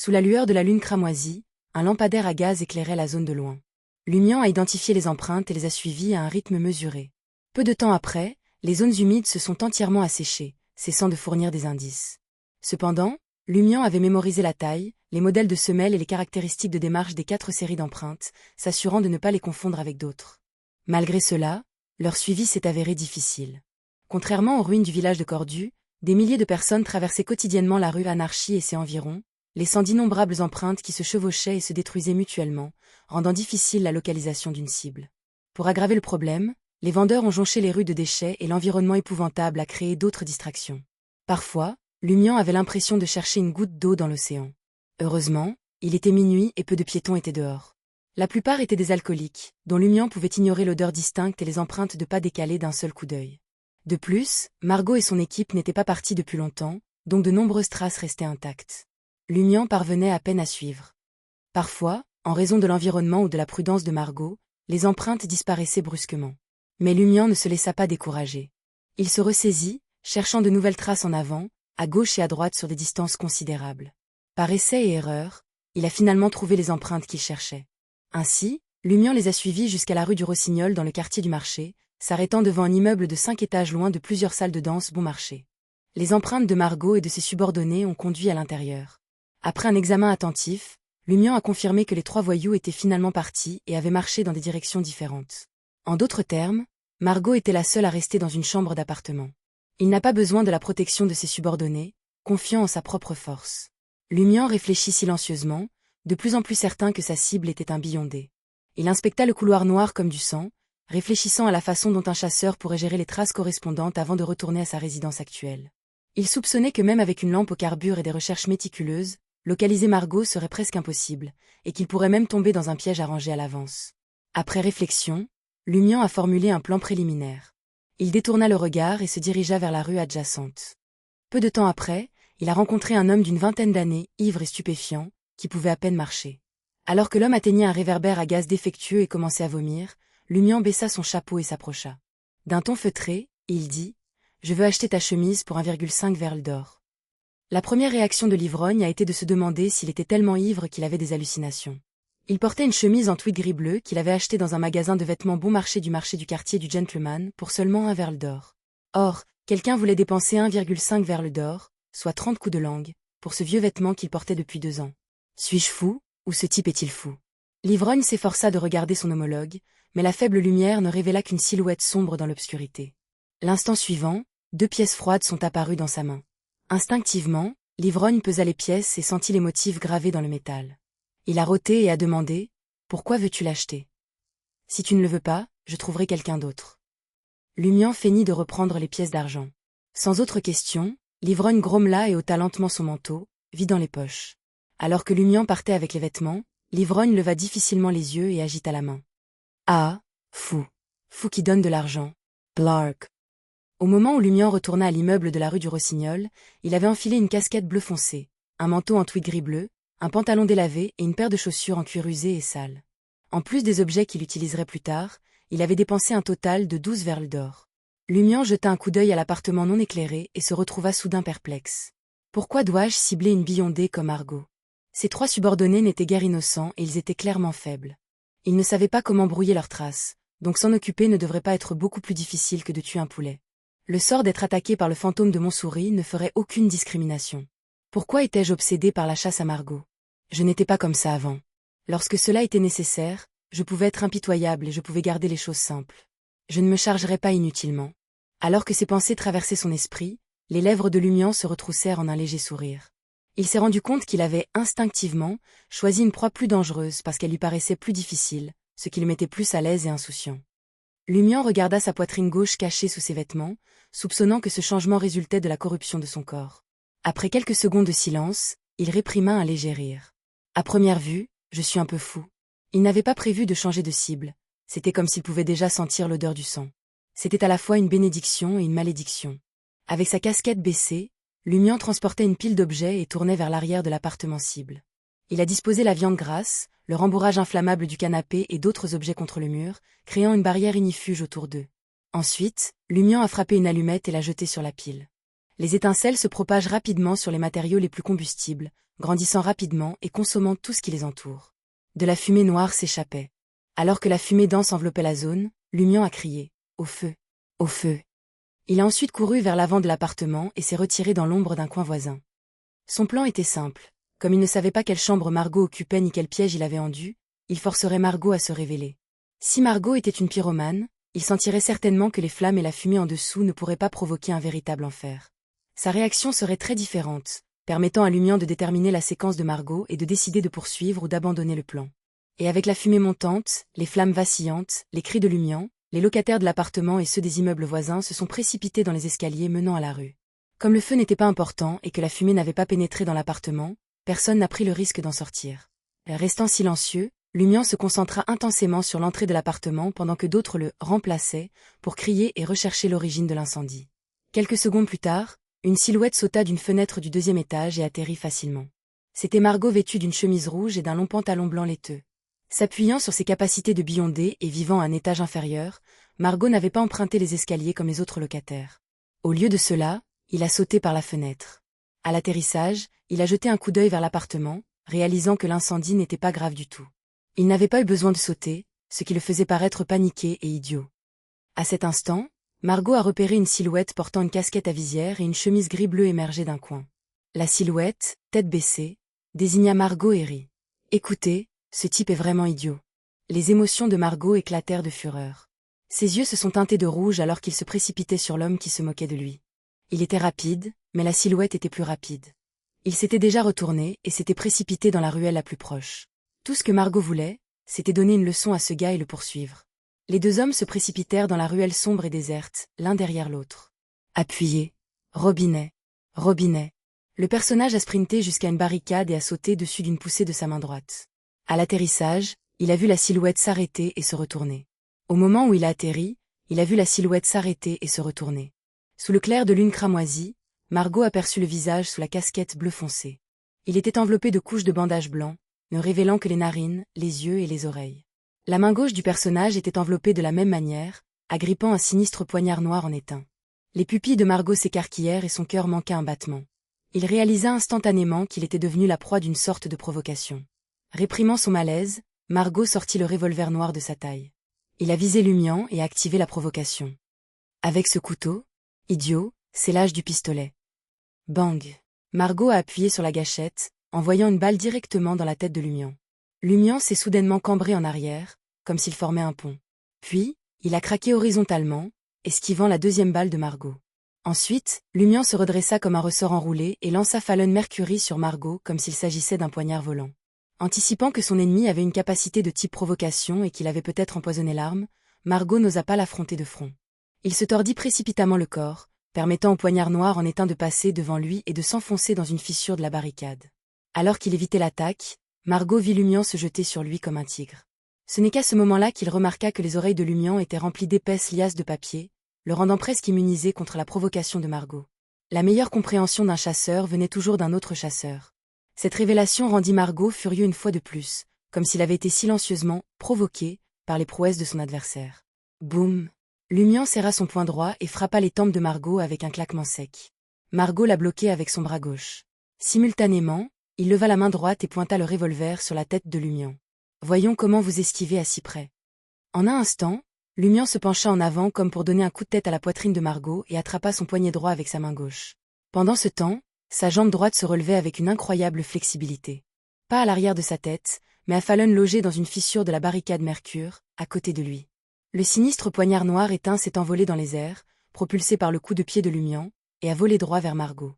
Sous la lueur de la lune cramoisie, un lampadaire à gaz éclairait la zone de loin. Lumian a identifié les empreintes et les a suivies à un rythme mesuré. Peu de temps après, les zones humides se sont entièrement asséchées, cessant de fournir des indices. Cependant, Lumian avait mémorisé la taille, les modèles de semelles et les caractéristiques de démarche des 4 séries d'empreintes, s'assurant de ne pas les confondre avec d'autres. Malgré cela, leur suivi s'est avéré difficile. Contrairement aux ruines du village de Cordu, des milliers de personnes traversaient quotidiennement la rue Anarchie et ses environs, laissant d'innombrables empreintes qui se chevauchaient et se détruisaient mutuellement, rendant difficile la localisation d'une cible. Pour aggraver le problème, les vendeurs ont jonché les rues de déchets et l'environnement épouvantable a créé d'autres distractions. Parfois, Lumian avait l'impression de chercher une goutte d'eau dans l'océan. Heureusement, il était minuit et peu de piétons étaient dehors. La plupart étaient des alcooliques, dont Lumian pouvait ignorer l'odeur distincte et les empreintes de pas décalées d'un seul coup d'œil. De plus, Margot et son équipe n'étaient pas partis depuis longtemps, donc de nombreuses traces restaient intactes. Lumian parvenait à peine à suivre. Parfois, en raison de l'environnement ou de la prudence de Margot, les empreintes disparaissaient brusquement. Mais Lumian ne se laissa pas décourager. Il se ressaisit, cherchant de nouvelles traces en avant, à gauche et à droite sur des distances considérables. Par essai et erreur, il a finalement trouvé les empreintes qu'il cherchait. Ainsi, Lumian les a suivies jusqu'à la rue du Rossignol dans le quartier du marché, s'arrêtant devant un immeuble de 5 étages loin de plusieurs salles de danse bon marché. Les empreintes de Margot et de ses subordonnés ont conduit à l'intérieur. Après un examen attentif, Lumian a confirmé que les 3 voyous étaient finalement partis et avaient marché dans des directions différentes. En d'autres termes, Margot était la seule à rester dans une chambre d'appartement. Il n'a pas besoin de la protection de ses subordonnés, confiant en sa propre force. Lumian réfléchit silencieusement, de plus en plus certain que sa cible était un Beyondé. Il inspecta le couloir noir comme du sang, réfléchissant à la façon dont un chasseur pourrait gérer les traces correspondantes avant de retourner à sa résidence actuelle. Il soupçonnait que même avec une lampe au carbure et des recherches méticuleuses, localiser Margot serait presque impossible, et qu'il pourrait même tomber dans un piège arrangé à l'avance. Après réflexion, Lumian a formulé un plan préliminaire. Il détourna le regard et se dirigea vers la rue adjacente. Peu de temps après, il a rencontré un homme d'une vingtaine d'années, ivre et stupéfiant, qui pouvait à peine marcher. Alors que l'homme atteignait un réverbère à gaz défectueux et commençait à vomir, Lumian baissa son chapeau et s'approcha. D'un ton feutré, il dit « Je veux acheter ta chemise pour 1,5 verre d'or. » La première réaction de l'ivrogne a été de se demander s'il était tellement ivre qu'il avait des hallucinations. Il portait une chemise en tweed gris bleu qu'il avait achetée dans un magasin de vêtements bon marché du quartier du Gentleman pour seulement 1 verre d'or. Or, quelqu'un voulait dépenser 1,5 verre d'or, soit 30 coups de langue, pour ce vieux vêtement qu'il portait depuis 2 ans. Suis-je fou, ou ce type est-il fou? L'ivrogne s'efforça de regarder son homologue, mais la faible lumière ne révéla qu'une silhouette sombre dans l'obscurité. L'instant suivant, 2 pièces froides sont apparues dans sa main. Instinctivement, l'ivrogne pesa les pièces et sentit les motifs gravés dans le métal. Il a roté et a demandé « Pourquoi veux-tu l'acheter? Si tu ne le veux pas, je trouverai quelqu'un d'autre. » Lumian feignit de reprendre les pièces d'argent. Sans autre question, l'ivrogne grommela et ôta lentement son manteau, vidant les poches. Alors que Lumian partait avec les vêtements, l'ivrogne leva difficilement les yeux et agita la main. Ah, fou. Fou qui donne de l'argent. Blark. Au moment où Lumian retourna à l'immeuble de la rue du Rossignol, il avait enfilé une casquette bleu foncé, un manteau en tweed gris bleu, un pantalon délavé et une paire de chaussures en cuir usé et sale. En plus des objets qu'il utiliserait plus tard, il avait dépensé un total de 12 verres d'or. Lumian jeta un coup d'œil à l'appartement non éclairé et se retrouva soudain perplexe. Pourquoi dois-je cibler une Beyondé comme Margot? Ses 3 subordonnés n'étaient guère innocents et ils étaient clairement faibles. Ils ne savaient pas comment brouiller leurs traces, donc s'en occuper ne devrait pas être beaucoup plus difficile que de tuer un poulet. Le sort d'être attaqué par le fantôme de Montsouris ne ferait aucune discrimination. Pourquoi étais-je obsédé par la chasse à Margot? Je n'étais pas comme ça avant. Lorsque cela était nécessaire, je pouvais être impitoyable et je pouvais garder les choses simples. Je ne me chargerais pas inutilement. Alors que ces pensées traversaient son esprit, les lèvres de Lumian se retroussèrent en un léger sourire. Il s'est rendu compte qu'il avait, instinctivement, choisi une proie plus dangereuse parce qu'elle lui paraissait plus difficile, ce qui le mettait plus à l'aise et insouciant. Lumian regarda sa poitrine gauche cachée sous ses vêtements, soupçonnant que ce changement résultait de la corruption de son corps. Après quelques secondes de silence, il réprima un léger rire. À première vue, je suis un peu fou. Il n'avait pas prévu de changer de cible, c'était comme s'il pouvait déjà sentir l'odeur du sang. C'était à la fois une bénédiction et une malédiction. Avec sa casquette baissée, Lumian transportait une pile d'objets et tournait vers l'arrière de l'appartement cible. Il a disposé la viande grasse, le rembourrage inflammable du canapé et d'autres objets contre le mur, créant une barrière ignifuge autour d'eux. Ensuite, Lumian a frappé une allumette et l'a jetée sur la pile. Les étincelles se propagent rapidement sur les matériaux les plus combustibles, grandissant rapidement et consommant tout ce qui les entoure. De la fumée noire s'échappait. Alors que la fumée dense enveloppait la zone, Lumian a crié « Au feu! Au feu !» Il a ensuite couru vers l'avant de l'appartement et s'est retiré dans l'ombre d'un coin voisin. Son plan était simple. Comme il ne savait pas quelle chambre Margot occupait ni quel piège il avait endu, il forcerait Margot à se révéler. Si Margot était une pyromane, il sentirait certainement que les flammes et la fumée en dessous ne pourraient pas provoquer un véritable enfer. Sa réaction serait très différente, permettant à Lumian de déterminer la séquence de Margot et de décider de poursuivre ou d'abandonner le plan. Et avec la fumée montante, les flammes vacillantes, les cris de Lumian, les locataires de l'appartement et ceux des immeubles voisins se sont précipités dans les escaliers menant à la rue. Comme le feu n'était pas important et que la fumée n'avait pas pénétré dans l'appartement, personne n'a pris le risque d'en sortir. Restant silencieux, Lumian se concentra intensément sur l'entrée de l'appartement pendant que d'autres le remplaçaient pour crier et rechercher l'origine de l'incendie. Quelques secondes plus tard, une silhouette sauta d'une fenêtre du 2e étage et atterrit facilement. C'était Margot vêtue d'une chemise rouge et d'un long pantalon blanc laiteux. S'appuyant sur ses capacités de bionder et vivant à un étage inférieur, Margot n'avait pas emprunté les escaliers comme les autres locataires. Au lieu de cela, il a sauté par la fenêtre. À l'atterrissage, il a jeté un coup d'œil vers l'appartement, réalisant que l'incendie n'était pas grave du tout. Il n'avait pas eu besoin de sauter, ce qui le faisait paraître paniqué et idiot. À cet instant, Margot a repéré une silhouette portant une casquette à visière et une chemise gris-bleu émerger d'un coin. La silhouette, tête baissée, désigna Margot et rit. « Écoutez, ce type est vraiment idiot. » Les émotions de Margot éclatèrent de fureur. Ses yeux se sont teintés de rouge alors qu'il se précipitait sur l'homme qui se moquait de lui. Il était rapide, mais la silhouette était plus rapide. Il s'était déjà retourné et s'était précipité dans la ruelle la plus proche. Tout ce que Margot voulait, c'était donner une leçon à ce gars et le poursuivre. Les deux hommes se précipitèrent dans la ruelle sombre et déserte, l'un derrière l'autre. Appuyé. Robinet. Robinet. Le personnage a sprinté jusqu'à une barricade et a sauté dessus d'une poussée de sa main droite. À l'atterrissage, il a vu la silhouette s'arrêter et se retourner. Au moment où il a atterri, il a vu la silhouette s'arrêter et se retourner. Sous le clair de lune cramoisie, Margot aperçut le visage sous la casquette bleu foncé. Il était enveloppé de couches de bandage blanc, ne révélant que les narines, les yeux et les oreilles. La main gauche du personnage était enveloppée de la même manière, agrippant un sinistre poignard noir en étain. Les pupilles de Margot s'écarquillèrent et son cœur manqua un battement. Il réalisa instantanément qu'il était devenu la proie d'une sorte de provocation. Réprimant son malaise, Margot sortit le revolver noir de sa taille. Il a visé Lumian et a activé la provocation. Avec ce couteau, idiot, c'est l'âge du pistolet. Bang! Margot a appuyé sur la gâchette, envoyant une balle directement dans la tête de Lumian. Lumian s'est soudainement cambré en arrière, comme s'il formait un pont. Puis, il a craqué horizontalement, esquivant la deuxième balle de Margot. Ensuite, Lumian se redressa comme un ressort enroulé et lança Fallon Mercury sur Margot comme s'il s'agissait d'un poignard volant. Anticipant que son ennemi avait une capacité de type provocation et qu'il avait peut-être empoisonné l'arme, Margot n'osa pas l'affronter de front. Il se tordit précipitamment le corps, permettant au poignard noir en étain de passer devant lui et de s'enfoncer dans une fissure de la barricade. Alors qu'il évitait l'attaque, Margot vit Lumian se jeter sur lui comme un tigre. Ce n'est qu'à ce moment-là qu'il remarqua que les oreilles de Lumian étaient remplies d'épaisses liasses de papier, le rendant presque immunisé contre la provocation de Margot. La meilleure compréhension d'un chasseur venait toujours d'un autre chasseur. Cette révélation rendit Margot furieux une fois de plus, comme s'il avait été silencieusement provoqué par les prouesses de son adversaire. Boum! Lumian serra son poing droit et frappa les tempes de Margot avec un claquement sec. Margot l'a bloqué avec son bras gauche. Simultanément, il leva la main droite et pointa le revolver sur la tête de Lumian. Voyons comment vous esquivez à si près. En un instant, Lumian se pencha en avant comme pour donner un coup de tête à la poitrine de Margot et attrapa son poignet droit avec sa main gauche. Pendant ce temps, sa jambe droite se relevait avec une incroyable flexibilité. Pas à l'arrière de sa tête, mais à Fallon logé dans une fissure de la barricade Mercure, à côté de lui. Le sinistre poignard noir éteint s'est envolé dans les airs, propulsé par le coup de pied de Lumian, et a volé droit vers Margot.